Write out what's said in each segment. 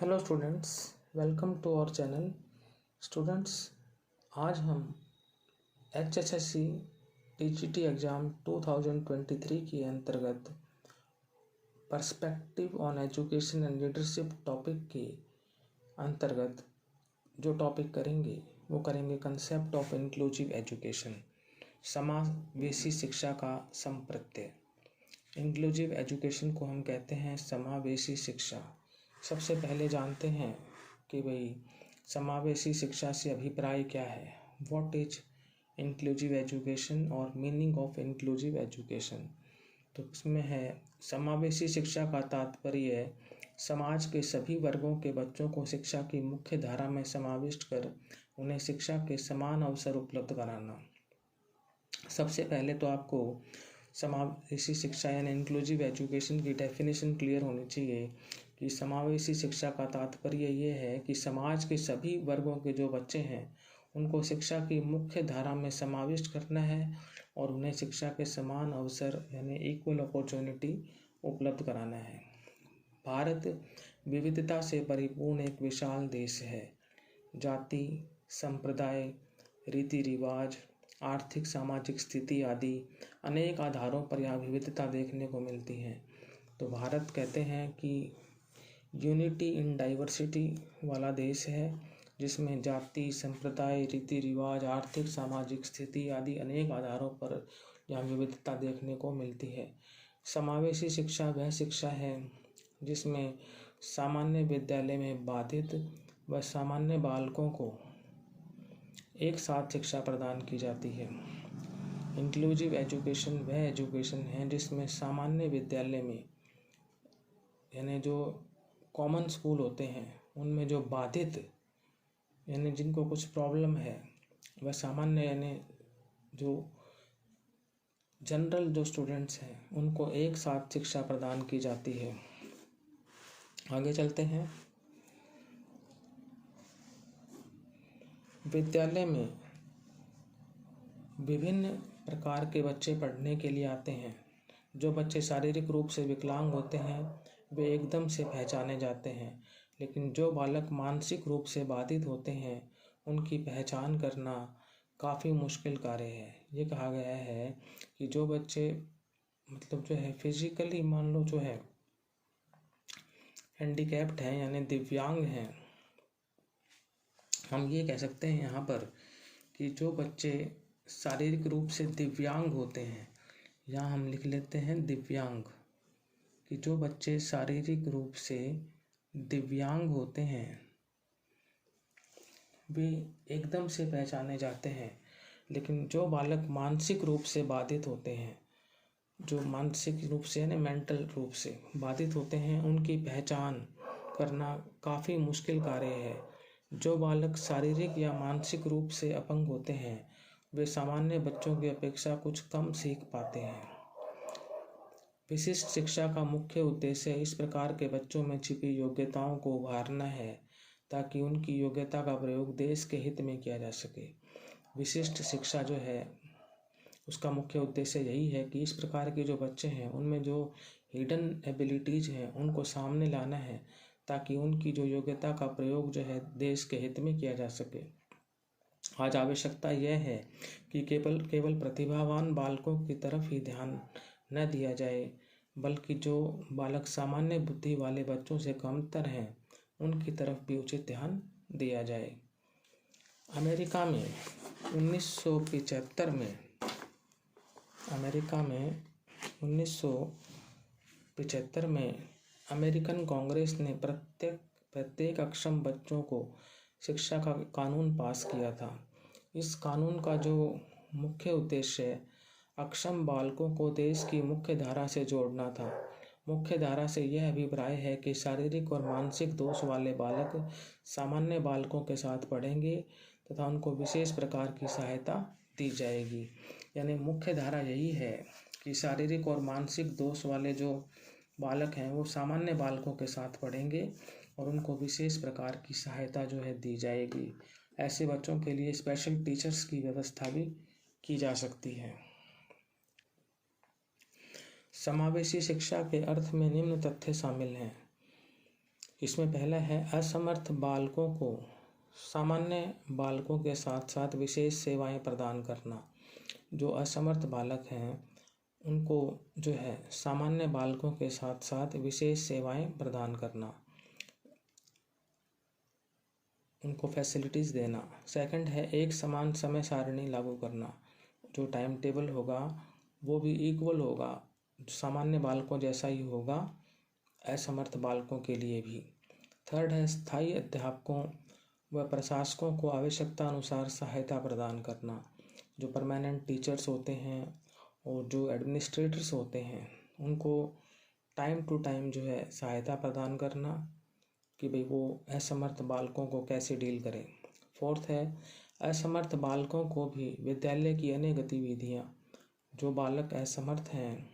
Hello students, welcome to our channel. Students, आज हम HSSC TGT exam 2023 के अंतर्गत perspective on education and leadership topic के अंतर्गत जो टॉपिक करेंगे वो करेंगे कंसेप्ट ऑफ इंक्लूसिव एजुकेशन, समावेशी शिक्षा का संप्रत्यय। इंक्लूसिव एजुकेशन को हम कहते हैं समावेशी शिक्षा। सबसे पहले जानते हैं कि भाई समावेशी शिक्षा से अभिप्राय क्या है, व्हाट इज इंक्लूसिव एजुकेशन और मीनिंग ऑफ इंक्लूसिव एजुकेशन। तो इसमें है समावेशी शिक्षा का तात्पर्य समाज के सभी वर्गों के बच्चों को शिक्षा की मुख्य धारा में समाविष्ट कर उन्हें शिक्षा के समान अवसर उपलब्ध कराना। सबसे पहले तो आपको समावेशी शिक्षा यानी इंक्लूसिव एजुकेशन की डेफिनेशन क्लियर होनी चाहिए कि समावेशी शिक्षा का तात्पर्य ये है कि समाज के सभी वर्गों के जो बच्चे हैं उनको शिक्षा की मुख्य धारा में समाविष्ट करना है और उन्हें शिक्षा के समान अवसर यानी इक्वल अपॉर्चुनिटी उपलब्ध कराना है। भारत विविधता से परिपूर्ण एक विशाल देश है। जाति, संप्रदाय, रीति रिवाज, आर्थिक सामाजिक स्थिति आदि अनेक आधारों पर यहाँ विविधता देखने को मिलती है। तो भारत कहते हैं कि यूनिटी इन डाइवर्सिटी वाला देश है, जिसमें जाति, संप्रदाय, रीति रिवाज, आर्थिक सामाजिक स्थिति आदि अनेक आधारों पर यहाँ विविधता देखने को मिलती है। समावेशी शिक्षा वह शिक्षा है जिसमें सामान्य विद्यालय में बाधित व सामान्य बालकों को एक साथ शिक्षा प्रदान की जाती है। इंक्लूसिव एजुकेशन वह एजुकेशन है जिसमें सामान्य विद्यालय में यानी जो कॉमन स्कूल होते हैं उनमें जो बाधित यानी जिनको कुछ प्रॉब्लम है वह सामान्य यानी जो जनरल जो स्टूडेंट्स हैं उनको एक साथ शिक्षा प्रदान की जाती है। आगे चलते हैं। विद्यालय में विभिन्न प्रकार के बच्चे पढ़ने के लिए आते हैं। जो बच्चे शारीरिक रूप से विकलांग होते हैं वे एकदम से पहचाने जाते हैं, लेकिन जो बालक मानसिक रूप से बाधित होते हैं उनकी पहचान करना काफ़ी मुश्किल कार्य है। ये कहा गया है कि जो बच्चे मतलब जो है फिजिकली मान लो जो है हैंडीकैप्ड हैं यानी दिव्यांग हैं, हम ये कह सकते हैं यहाँ पर कि जो बच्चे शारीरिक रूप से दिव्यांग होते हैं, यहाँ हम लिख लेते हैं दिव्यांग, कि जो बच्चे शारीरिक रूप से दिव्यांग होते हैं वे एकदम से पहचाने जाते हैं, लेकिन जो बालक मानसिक रूप से बाधित होते हैं, जो मानसिक रूप से यानी मेंटल रूप से बाधित होते हैं, उनकी पहचान करना काफ़ी मुश्किल कार्य है। जो बालक शारीरिक या मानसिक रूप से अपंग होते हैं वे सामान्य बच्चों की अपेक्षा कुछ कम सीख पाते हैं। विशिष्ट शिक्षा का मुख्य उद्देश्य इस प्रकार के बच्चों में छिपी योग्यताओं को उभारना है ताकि उनकी योग्यता का प्रयोग देश के हित में किया जा सके। विशिष्ट शिक्षा जो है उसका मुख्य उद्देश्य यही है कि इस प्रकार के जो बच्चे हैं उनमें जो हिडन एबिलिटीज़ हैं उनको सामने लाना है ताकि उनकी जो योग्यता का प्रयोग जो है देश के हित में किया जा सके। आज आवश्यकता यह है कि केवल प्रतिभावान बालकों की तरफ ही ध्यान न दिया जाए, बल्कि जो बालक सामान्य बुद्धि वाले बच्चों से कमतर हैं उनकी तरफ भी उचित ध्यान दिया जाए। अमेरिका में 1975 में अमेरिकन कांग्रेस ने प्रत्येक अक्षम बच्चों को शिक्षा का कानून पास किया था। इस कानून का जो मुख्य उद्देश्य अक्षम बालकों को देश की मुख्य धारा से जोड़ना था। मुख्य धारा से यह अभिप्राय है कि शारीरिक और मानसिक दोष वाले बालक सामान्य बालकों के साथ पढ़ेंगे तथा उनको विशेष प्रकार की सहायता दी जाएगी। यानी मुख्य धारा यही है कि शारीरिक और मानसिक दोष वाले जो बालक हैं वो सामान्य बालकों के साथ पढ़ेंगे और उनको विशेष प्रकार की सहायता जो है दी जाएगी। ऐसे बच्चों के लिए स्पेशल टीचर्स की व्यवस्था भी की जा सकती है। समावेशी शिक्षा के अर्थ में निम्न तथ्य शामिल हैं। इसमें पहला है असमर्थ बालकों को सामान्य बालकों के साथ साथ विशेष सेवाएं प्रदान करना। जो असमर्थ बालक हैं उनको जो है सामान्य बालकों के साथ साथ विशेष सेवाएं प्रदान करना, उनको फैसिलिटीज़ देना। सेकंड है एक समान समय सारणी लागू करना। जो टाइम टेबल होगा वो भी इक्वल होगा, सामान्य बालकों जैसा ही होगा असमर्थ बालकों के लिए भी। थर्ड है स्थायी अध्यापकों व प्रशासकों को आवश्यकता अनुसार सहायता प्रदान करना। जो परमानेंट टीचर्स होते हैं और जो एडमिनिस्ट्रेटर्स होते हैं उनको टाइम टू टाइम जो है सहायता प्रदान करना कि भाई वो असमर्थ बालकों को कैसे डील करें। फोर्थ है असमर्थ बालकों को भी विद्यालय की अन्य गतिविधियाँ, जो बालक असमर्थ हैं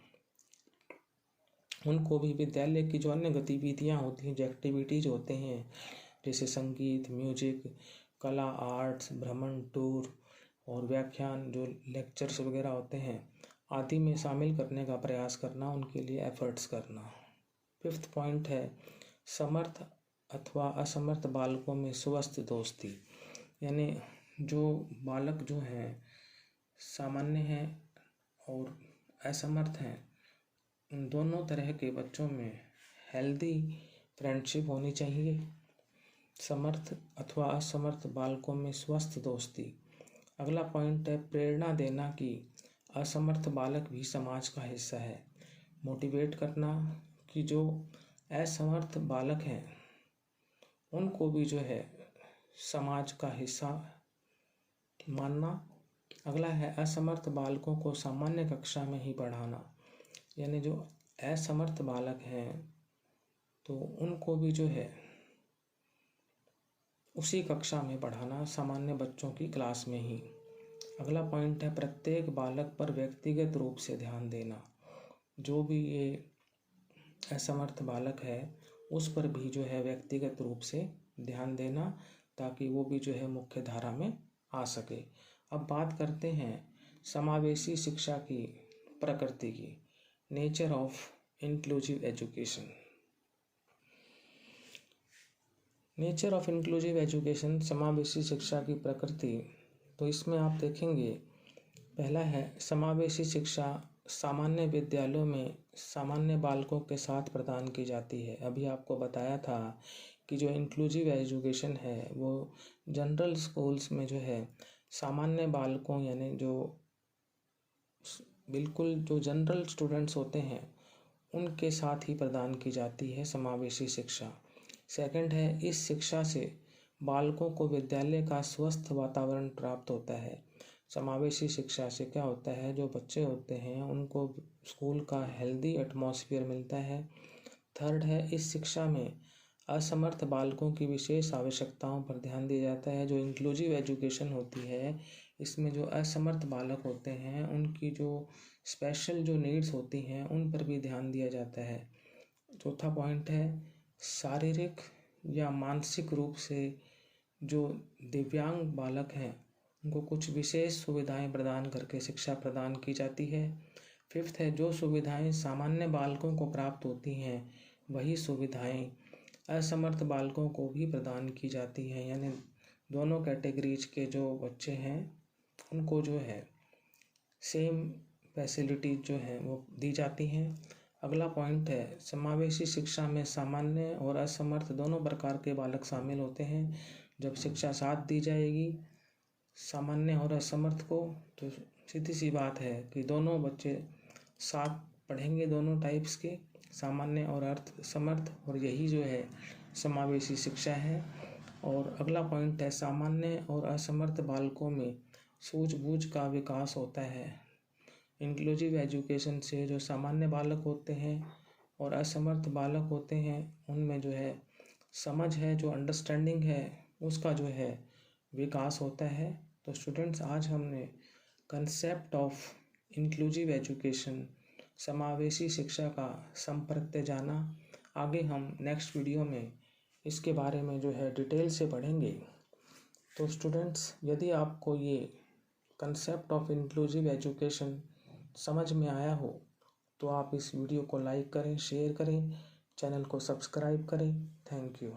उनको भी विद्यालय की जो अन्य गतिविधियाँ होती हैं, जो एक्टिविटीज़ होते हैं जैसे संगीत, म्यूजिक, कला, आर्ट्स, भ्रमण, टूर और व्याख्यान, जो लेक्चर्स वगैरह होते हैं आदि में शामिल करने का प्रयास करना, उनके लिए एफर्ट्स करना। फिफ्थ पॉइंट है समर्थ अथवा असमर्थ बालकों में स्वस्थ दोस्ती, यानी जो बालक जो हैं सामान्य हैं और असमर्थ हैं उन दोनों तरह के बच्चों में हेल्दी फ्रेंडशिप होनी चाहिए। समर्थ अथवा असमर्थ बालकों में स्वस्थ दोस्ती। अगला पॉइंट है प्रेरणा देना कि असमर्थ बालक भी समाज का हिस्सा है। मोटिवेट करना कि जो असमर्थ बालक हैं उनको भी जो है समाज का हिस्सा मानना। अगला है असमर्थ बालकों को सामान्य कक्षा में ही पढ़ाना, यानी जो असमर्थ बालक हैं तो उनको भी जो है उसी कक्षा में पढ़ाना, सामान्य बच्चों की क्लास में ही। अगला पॉइंट है प्रत्येक बालक पर व्यक्तिगत रूप से ध्यान देना। जो भी ये असमर्थ बालक है उस पर भी जो है व्यक्तिगत रूप से ध्यान देना ताकि वो भी जो है मुख्य धारा में आ सके। अब बात करते हैं समावेशी शिक्षा की प्रकृति की, nature of inclusive education. Nature of inclusive education, समावेशी शिक्षा की प्रकृति। तो इसमें आप देखेंगे पहला है समावेशी शिक्षा सामान्य विद्यालयों में सामान्य बालकों के साथ प्रदान की जाती है। अभी आपको बताया था कि जो इंक्लूसिव एजुकेशन है वो जनरल स्कूल्स में जो है सामान्य बालकों यानी जो बिल्कुल जो जनरल स्टूडेंट्स होते हैं उनके साथ ही प्रदान की जाती है समावेशी शिक्षा। सेकंड है इस शिक्षा से बालकों को विद्यालय का स्वस्थ वातावरण प्राप्त होता है। समावेशी शिक्षा से क्या होता है, जो बच्चे होते हैं उनको स्कूल का हेल्दी एटमॉस्फेयर मिलता है। थर्ड है इस शिक्षा में असमर्थ बालकों की विशेष आवश्यकताओं पर ध्यान दिया जाता है। जो इंक्लूसिव एजुकेशन होती है इसमें जो असमर्थ बालक होते हैं उनकी जो स्पेशल जो नीड्स होती हैं उन पर भी ध्यान दिया जाता है। चौथा पॉइंट है शारीरिक या मानसिक रूप से जो दिव्यांग बालक हैं उनको कुछ विशेष सुविधाएं प्रदान करके शिक्षा प्रदान की जाती है। फिफ्थ है जो सुविधाएं सामान्य बालकों को प्राप्त होती हैं वही सुविधाएं असमर्थ बालकों को भी प्रदान की जाती हैं, यानी दोनों कैटेगरीज के जो बच्चे हैं उनको जो है सेम फैसिलिटीज जो हैं वो दी जाती हैं। अगला पॉइंट है समावेशी शिक्षा में सामान्य और असमर्थ दोनों प्रकार के बालक शामिल होते हैं। जब शिक्षा साथ दी जाएगी सामान्य और असमर्थ को तो सीधी सी बात है कि दोनों बच्चे साथ पढ़ेंगे, दोनों टाइप्स के सामान्य और समर्थ, और यही जो है समावेशी शिक्षा है। और अगला पॉइंट है सामान्य और असमर्थ बालकों में सूझबूझ का विकास होता है। इंक्लूसिव एजुकेशन से जो सामान्य बालक होते हैं और असमर्थ बालक होते हैं उनमें जो है समझ है, जो अंडरस्टैंडिंग है उसका जो है विकास होता है। तो स्टूडेंट्स आज हमने कंसेप्ट ऑफ इंक्लूसिव एजुकेशन समावेशी शिक्षा का संपर्क जाना। आगे हम नेक्स्ट वीडियो में इसके बारे में जो है डिटेल से पढ़ेंगे। तो स्टूडेंट्स यदि आपको ये कंसेप्ट ऑफ इंक्लूसिव एजुकेशन समझ में आया हो तो आप इस वीडियो को लाइक करें, शेयर करें चैनल को सब्सक्राइब करें। Thank you.